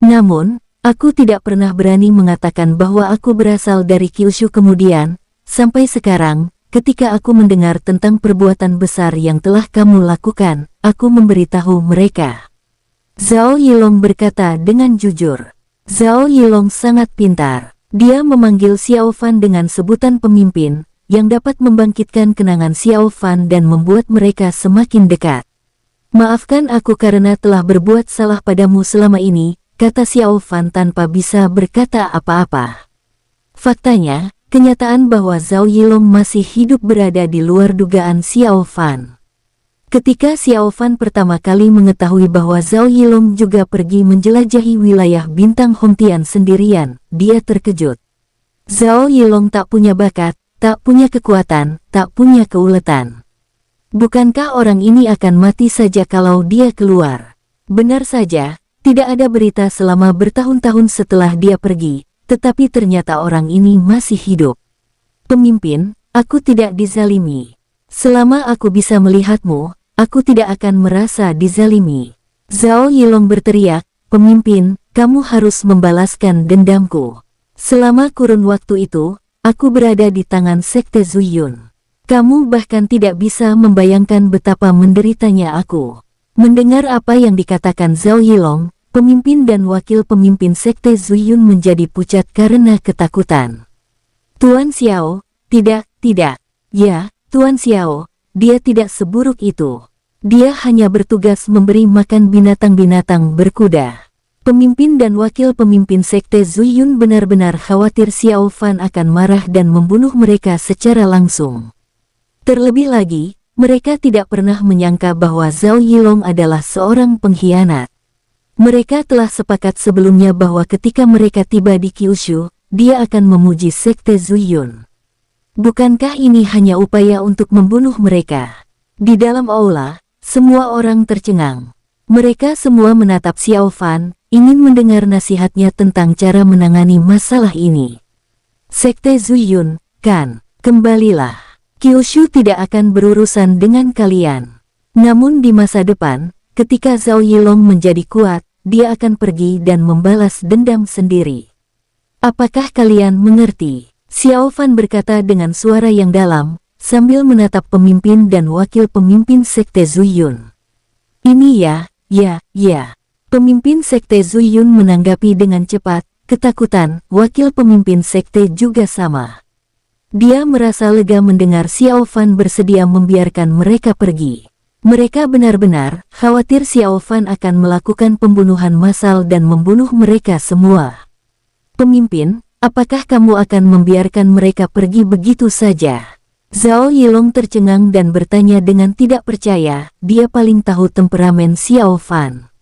Namun, aku tidak pernah berani mengatakan bahwa aku berasal dari Kyushu kemudian, sampai sekarang, ketika aku mendengar tentang perbuatan besar yang telah kamu lakukan, aku memberitahu mereka. Zhao Yilong berkata dengan jujur. Zhao Yilong sangat pintar. Dia memanggil Xiao Fan dengan sebutan pemimpin, yang dapat membangkitkan kenangan Xiao Fan dan membuat mereka semakin dekat. Maafkan aku karena telah berbuat salah padamu selama ini, kata Xiao Fan tanpa bisa berkata apa-apa. Faktanya, kenyataan bahwa Zhao Yilong masih hidup berada di luar dugaan Xiao Fan. Ketika Xiao Fan pertama kali mengetahui bahwa Zhao Yilong juga pergi menjelajahi wilayah bintang Hongtian sendirian, dia terkejut. Zhao Yilong tak punya bakat, tak punya kekuatan, tak punya keuletan. Bukankah orang ini akan mati saja kalau dia keluar? Benar saja, tidak ada berita selama bertahun-tahun setelah dia pergi, tetapi ternyata orang ini masih hidup. Pemimpin, aku tidak dizalimi. Selama aku bisa melihatmu, aku tidak akan merasa dizalimi. Zhao Yilong berteriak, pemimpin, kamu harus membalaskan dendamku. Selama kurun waktu itu, aku berada di tangan Sekte Zuyun. Kamu bahkan tidak bisa membayangkan betapa menderitanya aku. Mendengar apa yang dikatakan Zhao Yilong, pemimpin dan wakil pemimpin Sekte Zuyun menjadi pucat karena ketakutan. Tuan Xiao, tidak. Ya, Tuan Xiao, dia tidak seburuk itu. Dia hanya bertugas memberi makan binatang-binatang berkuda. Pemimpin dan wakil pemimpin Sekte Zuyun benar-benar khawatir Xiao Fan akan marah dan membunuh mereka secara langsung. Terlebih lagi, mereka tidak pernah menyangka bahwa Zhao Yilong adalah seorang pengkhianat. Mereka telah sepakat sebelumnya bahwa ketika mereka tiba di Kyushu, dia akan memuji Sekte Zuyun. Bukankah ini hanya upaya untuk membunuh mereka? Di dalam aula, semua orang tercengang. Mereka semua menatap Xiao Fan, ingin mendengar nasihatnya tentang cara menangani masalah ini. Sekte Zuyun, kan, kembalilah. Kyushu tidak akan berurusan dengan kalian. Namun di masa depan, ketika Zhao Yilong menjadi kuat, dia akan pergi dan membalas dendam sendiri. Apakah kalian mengerti? Xiao Fan berkata dengan suara yang dalam, sambil menatap pemimpin dan wakil pemimpin Sekte Zuyun. Ini ya. Pemimpin Sekte Zuyun menanggapi dengan cepat, ketakutan, wakil pemimpin Sekte juga sama. Dia merasa lega mendengar Xiao Fan bersedia membiarkan mereka pergi. Mereka benar-benar khawatir Xiao Fan akan melakukan pembunuhan massal dan membunuh mereka semua. Pemimpin, apakah kamu akan membiarkan mereka pergi begitu saja? Zhao Yilong tercengang dan bertanya dengan tidak percaya, dia paling tahu temperamen Xiao Fan.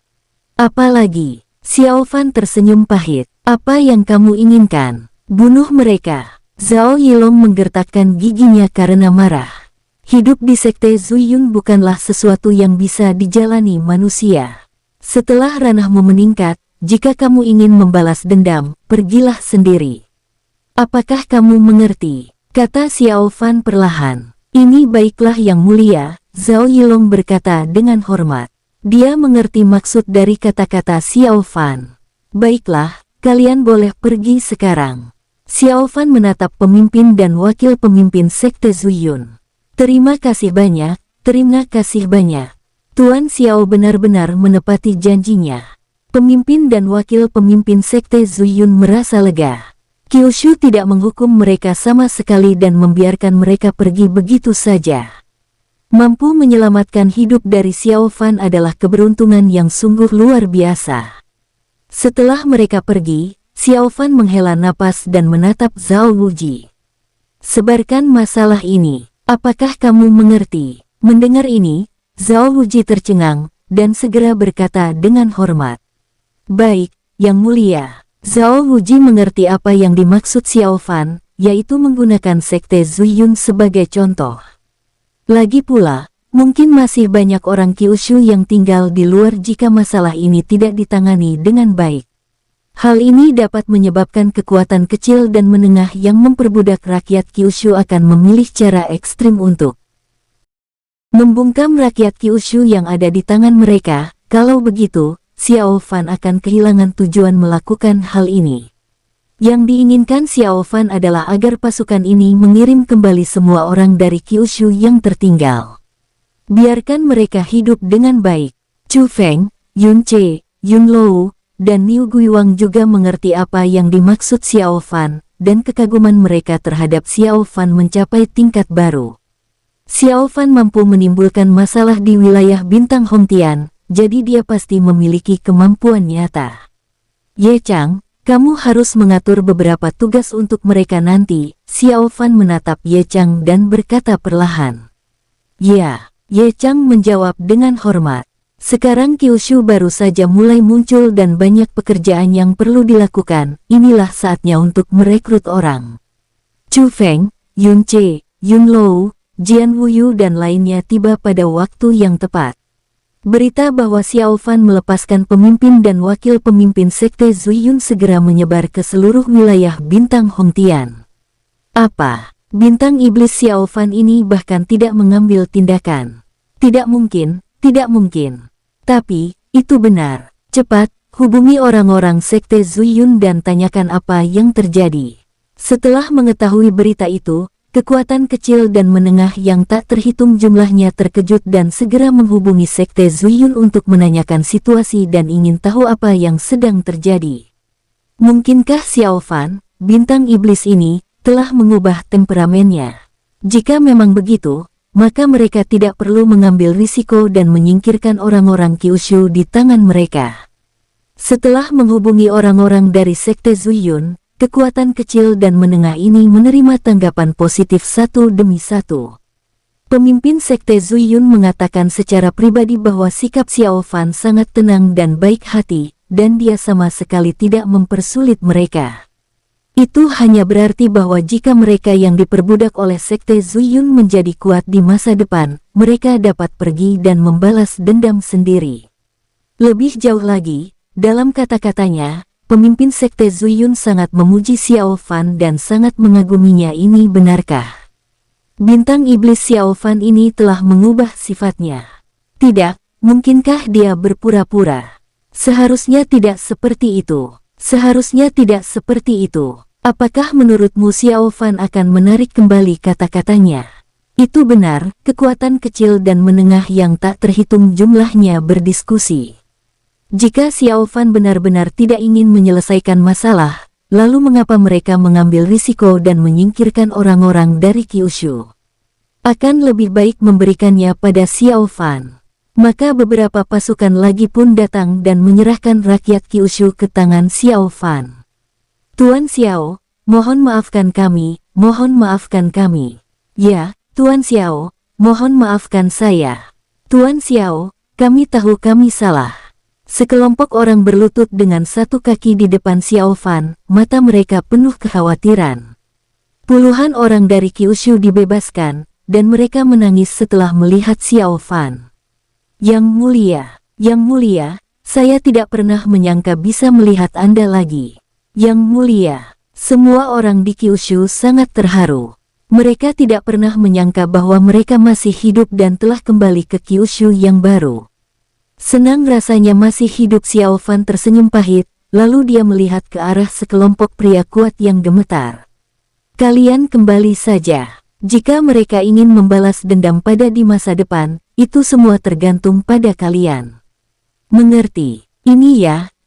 Apalagi, Xiao Fan tersenyum pahit. Apa yang kamu inginkan? Bunuh mereka. Zhao Yilong menggertakkan giginya karena marah. Hidup di Sekte Zuyun bukanlah sesuatu yang bisa dijalani manusia. Setelah ranahmu meningkat, jika kamu ingin membalas dendam, pergilah sendiri. Apakah kamu mengerti? Kata Xiao Fan perlahan. Ini baiklah yang mulia, Zhao Yilong berkata dengan hormat. Dia mengerti maksud dari kata-kata Xiao Fan. Baiklah, kalian boleh pergi sekarang. Xiao Fan menatap pemimpin dan wakil pemimpin Sekte Zuyun. Terima kasih banyak, terima kasih banyak. Tuan Xiao benar-benar menepati janjinya. Pemimpin dan wakil pemimpin Sekte Zuyun merasa lega. Kyushu tidak menghukum mereka sama sekali dan membiarkan mereka pergi begitu saja. Mampu menyelamatkan hidup dari Xiao Fan adalah keberuntungan yang sungguh luar biasa. Setelah mereka pergi, Xiao Fan menghela napas dan menatap Zhao Wuji. Sebarkan masalah ini, apakah kamu mengerti? Mendengar ini, Zhao Wuji tercengang, dan segera berkata dengan hormat. Baik, Yang Mulia. Zhao Wuji mengerti apa yang dimaksud Xiao Fan, yaitu menggunakan Sekte Zuyun sebagai contoh. Lagi pula, mungkin masih banyak orang Kyushu yang tinggal di luar jika masalah ini tidak ditangani dengan baik. Hal ini dapat menyebabkan kekuatan kecil dan menengah yang memperbudak rakyat Kyushu akan memilih cara ekstrim untuk membungkam rakyat Kyushu yang ada di tangan mereka. Kalau begitu, Xiao Fan akan kehilangan tujuan melakukan hal ini. Yang diinginkan Xiao Fan adalah agar pasukan ini mengirim kembali semua orang dari Kyushu yang tertinggal. Biarkan mereka hidup dengan baik. Chu Feng, Yun Che, Yun Lou, dan Niu Guiwang juga mengerti apa yang dimaksud Xiao Fan, dan kekaguman mereka terhadap Xiao Fan mencapai tingkat baru. Xiao Fan mampu menimbulkan masalah di wilayah bintang Hongtian, jadi dia pasti memiliki kemampuan nyata. Ye Chang, kamu harus mengatur beberapa tugas untuk mereka nanti. Xiao Fan menatap Ye Chang dan berkata perlahan. Ya, Ye Chang menjawab dengan hormat. Sekarang Kyushu baru saja mulai muncul dan banyak pekerjaan yang perlu dilakukan, inilah saatnya untuk merekrut orang. Chu Feng, Yun Che, Yun Lou, Jian Wuyu dan lainnya tiba pada waktu yang tepat. Berita bahwa Xiao Fan melepaskan pemimpin dan wakil pemimpin sekte Zuiyun segera menyebar ke seluruh wilayah bintang Hongtian. Apa? Bintang iblis Xiao Fan ini bahkan tidak mengambil tindakan. Tidak mungkin, tidak mungkin. Tapi, itu benar. Cepat, hubungi orang-orang sekte Zuiyun dan tanyakan apa yang terjadi. Setelah mengetahui berita itu, kekuatan kecil dan menengah yang tak terhitung jumlahnya terkejut dan segera menghubungi sekte Zuiyun untuk menanyakan situasi dan ingin tahu apa yang sedang terjadi. Mungkinkah Xiao Fan, bintang iblis ini, telah mengubah temperamennya? Jika memang begitu, maka mereka tidak perlu mengambil risiko dan menyingkirkan orang-orang Kyushu di tangan mereka. Setelah menghubungi orang-orang dari sekte Zuiyun, kekuatan kecil dan menengah ini menerima tanggapan positif satu demi satu. Pemimpin sekte Zuiyun mengatakan secara pribadi bahwa sikap Xiao Fan sangat tenang dan baik hati, dan dia sama sekali tidak mempersulit mereka. Itu hanya berarti bahwa jika mereka yang diperbudak oleh sekte Zuiyun menjadi kuat di masa depan, mereka dapat pergi dan membalas dendam sendiri. Lebih jauh lagi, dalam kata-katanya, pemimpin sekte Zuiyun sangat memuji Xiao Fan dan sangat mengaguminya. Ini benarkah? Bintang iblis Xiao Fan ini telah mengubah sifatnya. Tidak, mungkinkah dia berpura-pura? Seharusnya tidak seperti itu. Seharusnya tidak seperti itu. Apakah menurutmu Xiao Fan akan menarik kembali kata-katanya? Itu benar, kekuatan kecil dan menengah yang tak terhitung jumlahnya berdiskusi. Jika Xiao Fan benar-benar tidak ingin menyelesaikan masalah, lalu mengapa mereka mengambil risiko dan menyingkirkan orang-orang dari Kyushu? Akan lebih baik memberikannya pada Xiao Fan. Maka beberapa pasukan lagi pun datang dan menyerahkan rakyat Kyushu ke tangan Xiao Fan. Tuan Xiao, mohon maafkan kami, mohon maafkan kami. Ya, Tuan Xiao, mohon maafkan saya. Tuan Xiao, kami tahu kami salah. Sekelompok orang berlutut dengan satu kaki di depan Xiao Fan, mata mereka penuh kekhawatiran. Puluhan orang dari Kyushu dibebaskan, dan mereka menangis setelah melihat Xiao Fan. Yang mulia, saya tidak pernah menyangka bisa melihat Anda lagi. Yang mulia, semua orang di Kyushu sangat terharu. Mereka tidak pernah menyangka bahwa mereka masih hidup dan telah kembali ke Kyushu yang baru. Senang rasanya masih hidup. Xiao Fan tersenyum pahit, lalu dia melihat ke arah sekelompok pria kuat yang gemetar. Kalian kembali saja. Jika mereka ingin membalas dendam pada di masa depan, itu semua tergantung pada kalian. Mengerti? Ini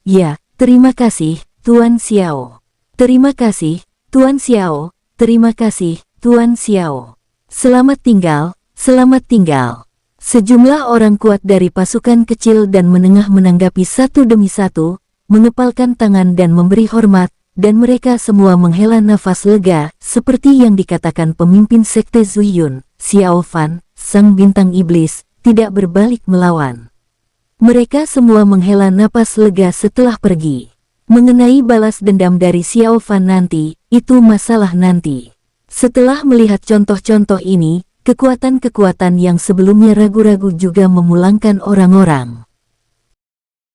ya, terima kasih, Tuan Xiao. Terima kasih, Tuan Xiao. Terima kasih, Tuan Xiao. Selamat tinggal, selamat tinggal. Sejumlah orang kuat dari pasukan kecil dan menengah menanggapi satu demi satu, mengepalkan tangan dan memberi hormat, dan mereka semua menghela nafas lega, seperti yang dikatakan pemimpin sekte Zuiyun, Xiao Fan, sang bintang iblis, tidak berbalik melawan. Mereka semua menghela napas lega setelah pergi. Mengenai balas dendam dari Xiao Fan nanti, itu masalah nanti. Setelah melihat contoh-contoh ini, kekuatan-kekuatan yang sebelumnya ragu-ragu juga memulangkan orang-orang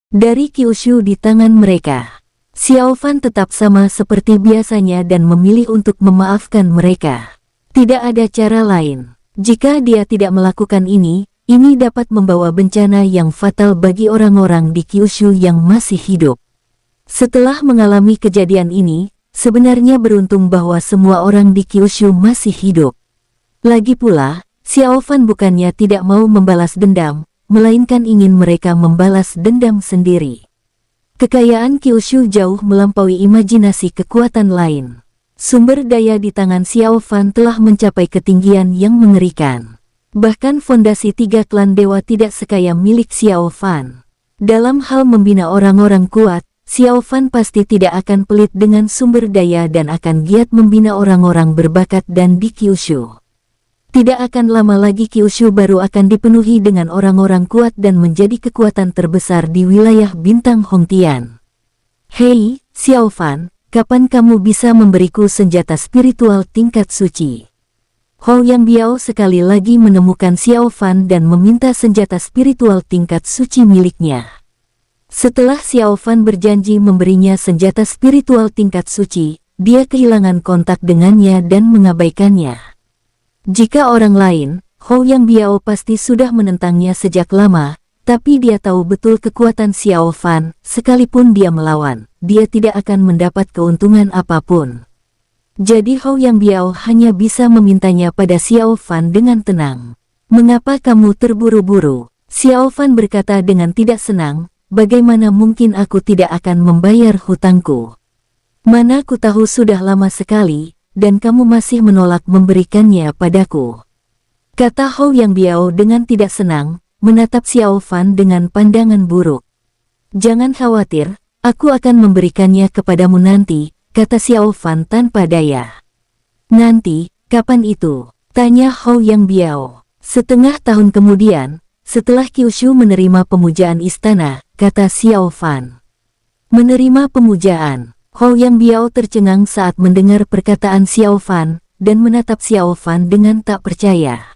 dari Kyushu di tangan mereka. Xiao Fan tetap sama seperti biasanya dan memilih untuk memaafkan mereka. Tidak ada cara lain. Jika dia tidak melakukan ini dapat membawa bencana yang fatal bagi orang-orang di Kyushu yang masih hidup. Setelah mengalami kejadian ini, sebenarnya beruntung bahwa semua orang di Kyushu masih hidup. Lagi pula, Xiao Fan bukannya tidak mau membalas dendam, melainkan ingin mereka membalas dendam sendiri. Kekayaan Kyushu jauh melampaui imajinasi kekuatan lain. Sumber daya di tangan Xiao Fan telah mencapai ketinggian yang mengerikan. Bahkan fondasi 3 klan dewa tidak sekaya milik Xiao Fan. Dalam hal membina orang-orang kuat, Xiao Fan pasti tidak akan pelit dengan sumber daya dan akan giat membina orang-orang berbakat dan di Kyushu. Tidak akan lama lagi Kyushu baru akan dipenuhi dengan orang-orang kuat dan menjadi kekuatan terbesar di wilayah bintang Hongtian. Hei, Xiao Fan, kapan kamu bisa memberiku senjata spiritual tingkat suci? Hou Yang Biao sekali lagi menemukan Xiao Fan dan meminta senjata spiritual tingkat suci miliknya. Setelah Xiao Fan berjanji memberinya senjata spiritual tingkat suci, dia kehilangan kontak dengannya dan mengabaikannya. Jika orang lain, Hou Yang Biao pasti sudah menentangnya sejak lama, tapi dia tahu betul kekuatan Xiao Fan, sekalipun dia melawan, dia tidak akan mendapat keuntungan apapun. Jadi Hou Yang Biao hanya bisa memintanya pada Xiao Fan dengan tenang. Mengapa kamu terburu-buru? Xiao Fan berkata dengan tidak senang, bagaimana mungkin aku tidak akan membayar hutangku? Mana ku tahu sudah lama sekali, dan kamu masih menolak memberikannya padaku. Kata Hou Yang Biao dengan tidak senang, menatap Xiao Fan dengan pandangan buruk. Jangan khawatir, aku akan memberikannya kepadamu nanti, kata Xiao Fan tanpa daya. Nanti, kapan itu? Tanya Hou Yang Biao. Setengah tahun kemudian, setelah Kyushu menerima pemujaan istana, kata Xiao Fan. Menerima pemujaan. Hou Yang Biao tercengang saat mendengar perkataan Xiao Fan, dan menatap Xiao Fan dengan tak percaya.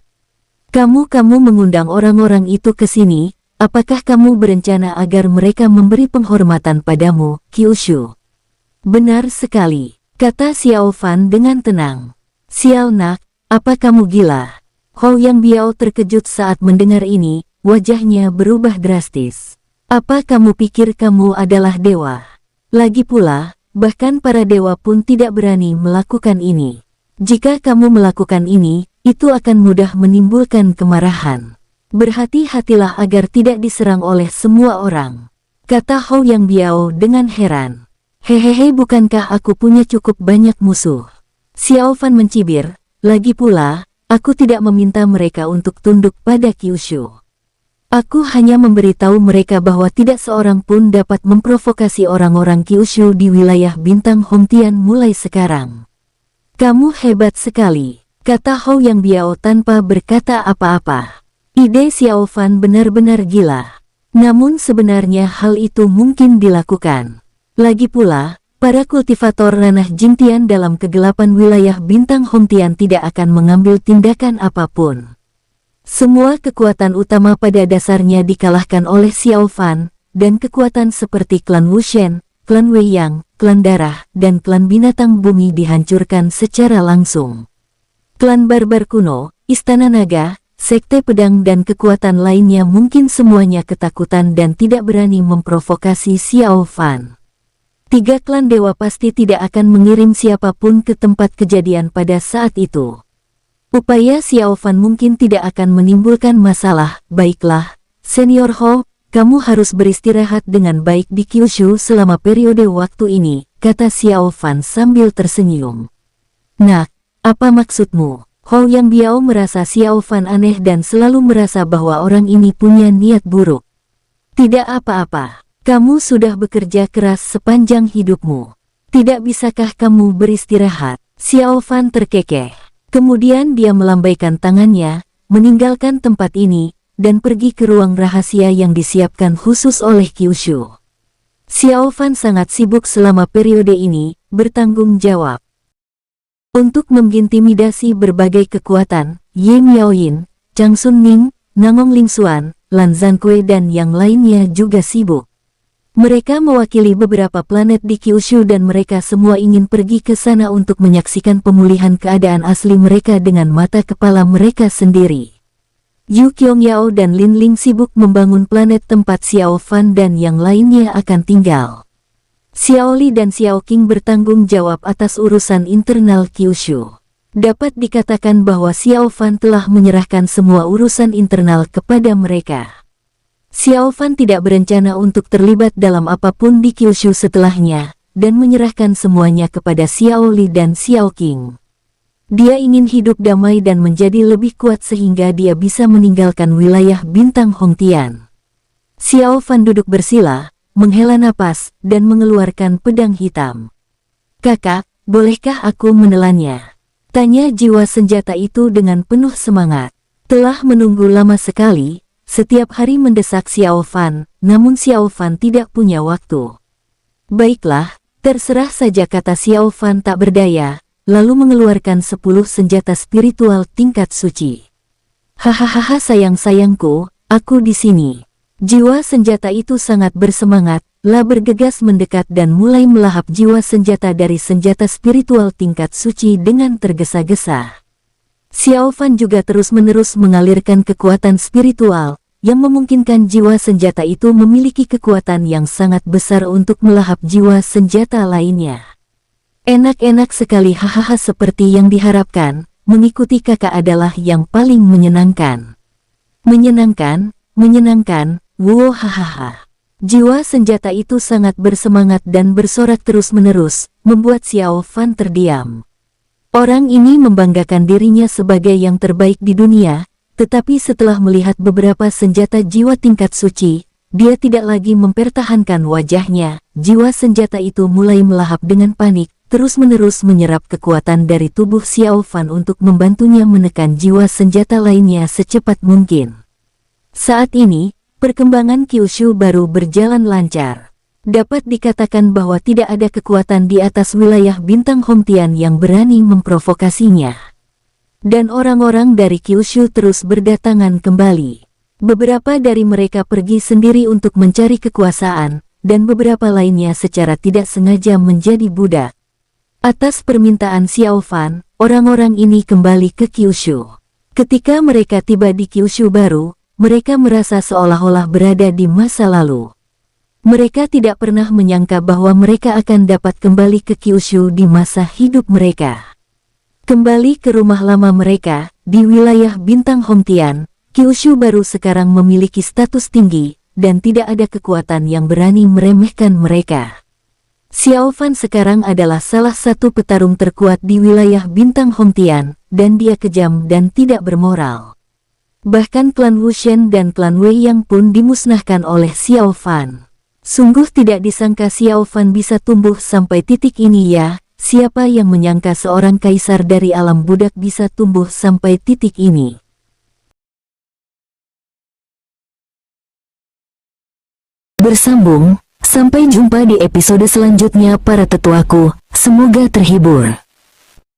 Kamu mengundang orang-orang itu ke sini, apakah kamu berencana agar mereka memberi penghormatan padamu, Kyushu? Benar sekali, kata Xiao Fan dengan tenang. Sial nak, apa kamu gila? Hou Yang Biao terkejut saat mendengar ini, wajahnya berubah drastis. Apa kamu pikir kamu adalah dewa? Lagi pula, bahkan para dewa pun tidak berani melakukan ini. Jika kamu melakukan ini, itu akan mudah menimbulkan kemarahan. Berhati-hatilah agar tidak diserang oleh semua orang, kata Hou Yang Biao dengan heran. Hehehe, bukankah aku punya cukup banyak musuh? Xiao Fan mencibir, lagi pula, aku tidak meminta mereka untuk tunduk pada Kyushu. Aku hanya memberitahu mereka bahwa tidak seorang pun dapat memprovokasi orang-orang Kyushu di wilayah bintang Hongtian mulai sekarang. Kamu hebat sekali, kata Hou Yang Biao tanpa berkata apa-apa. Ide Xiao Fan benar-benar gila. Namun sebenarnya hal itu mungkin dilakukan. Lagi pula, para kultivator ranah Jingtian dalam kegelapan wilayah bintang Hongtian tidak akan mengambil tindakan apapun. Semua kekuatan utama pada dasarnya dikalahkan oleh Xiao Fan, dan kekuatan seperti klan Wushen, klan Wei Yang, klan darah, dan klan binatang bumi dihancurkan secara langsung. Klan barbar kuno, istana naga, sekte pedang dan kekuatan lainnya mungkin semuanya ketakutan dan tidak berani memprovokasi Xiao Fan. 3 klan dewa pasti tidak akan mengirim siapapun ke tempat kejadian pada saat itu. Upaya Xiao Fan mungkin tidak akan menimbulkan masalah. Baiklah, Senior Hou, kamu harus beristirahat dengan baik di Kyushu selama periode waktu ini, kata Xiao Fan sambil tersenyum. Nak, apa maksudmu? Hou Yang Biao merasa Xiao Fan aneh dan selalu merasa bahwa orang ini punya niat buruk. Tidak apa-apa, kamu sudah bekerja keras sepanjang hidupmu. Tidak bisakah kamu beristirahat? Xiao Fan terkekeh. Kemudian dia melambaikan tangannya, meninggalkan tempat ini, dan pergi ke ruang rahasia yang disiapkan khusus oleh Kyushu. Xiao Fan sangat sibuk selama periode ini, bertanggung jawab untuk mengintimidasi berbagai kekuatan. Ye Miaoyin, Chang Sun Ning, Nangong Lingxuan, Lan Zhankui dan yang lainnya juga sibuk. Mereka mewakili beberapa planet di Kyushu dan mereka semua ingin pergi ke sana untuk menyaksikan pemulihan keadaan asli mereka dengan mata kepala mereka sendiri. Yu Qiangyao dan Lin Ling sibuk membangun planet tempat Xiao Fan dan yang lainnya akan tinggal. Xiao Li dan Xiao Qing bertanggung jawab atas urusan internal Kyushu. Dapat dikatakan bahwa Xiao Fan telah menyerahkan semua urusan internal kepada mereka. Xiao Fan tidak berencana untuk terlibat dalam apapun di Kyushu setelahnya, dan menyerahkan semuanya kepada Xiao Li dan Xiao Qing. Dia ingin hidup damai dan menjadi lebih kuat sehingga dia bisa meninggalkan wilayah bintang Hongtian. Xiao Fan duduk bersila, menghela napas, dan mengeluarkan pedang hitam. "Kakak, bolehkah aku menelannya?" tanya jiwa senjata itu dengan penuh semangat. Telah menunggu lama sekali, setiap hari mendesak Xiao Fan, namun Xiao Fan tidak punya waktu. "Baiklah, terserah saja," kata Xiao Fan tak berdaya, lalu mengeluarkan 10 senjata spiritual tingkat suci. "Hahaha sayang-sayangku, aku di sini." Jiwa senjata itu sangat bersemangat, bergegas mendekat dan mulai melahap jiwa senjata dari senjata spiritual tingkat suci dengan tergesa-gesa. Xiao Fan juga terus-menerus mengalirkan kekuatan spiritual, yang memungkinkan jiwa senjata itu memiliki kekuatan yang sangat besar untuk melahap jiwa senjata lainnya. Enak-enak sekali, hahaha, seperti yang diharapkan, mengikuti kakak adalah yang paling menyenangkan. Menyenangkan, wow hahaha. Jiwa senjata itu sangat bersemangat dan bersorak terus-menerus, membuat Xiao Fan terdiam. Orang ini membanggakan dirinya sebagai yang terbaik di dunia, tetapi setelah melihat beberapa senjata jiwa tingkat suci, dia tidak lagi mempertahankan wajahnya. Jiwa senjata itu mulai melahap dengan panik, terus-menerus menyerap kekuatan dari tubuh Xiao Fan untuk membantunya menekan jiwa senjata lainnya secepat mungkin. Saat ini, perkembangan Kyushu baru berjalan lancar. Dapat dikatakan bahwa tidak ada kekuatan di atas wilayah bintang Hongtian yang berani memprovokasinya. Dan orang-orang dari Kyushu terus berdatangan kembali. Beberapa dari mereka pergi sendiri untuk mencari kekuasaan, dan beberapa lainnya secara tidak sengaja menjadi budak. Atas permintaan Xiao Fan, orang-orang ini kembali ke Kyushu. Ketika mereka tiba di Kyushu baru, mereka merasa seolah-olah berada di masa lalu. Mereka tidak pernah menyangka bahwa mereka akan dapat kembali ke Kyushu di masa hidup mereka. Kembali ke rumah lama mereka, di wilayah bintang Hongtian, Kyushu baru sekarang memiliki status tinggi, dan tidak ada kekuatan yang berani meremehkan mereka. Xiao Fan sekarang adalah salah satu petarung terkuat di wilayah bintang Hongtian, dan dia kejam dan tidak bermoral. Bahkan klan Wushen dan klan Wei Yang pun dimusnahkan oleh Xiao Fan. Sungguh tidak disangka Xiao Fan bisa tumbuh sampai titik ini ya. Siapa yang menyangka seorang kaisar dari alam budak bisa tumbuh sampai titik ini. Bersambung, sampai jumpa di episode selanjutnya para tetuaku, semoga terhibur.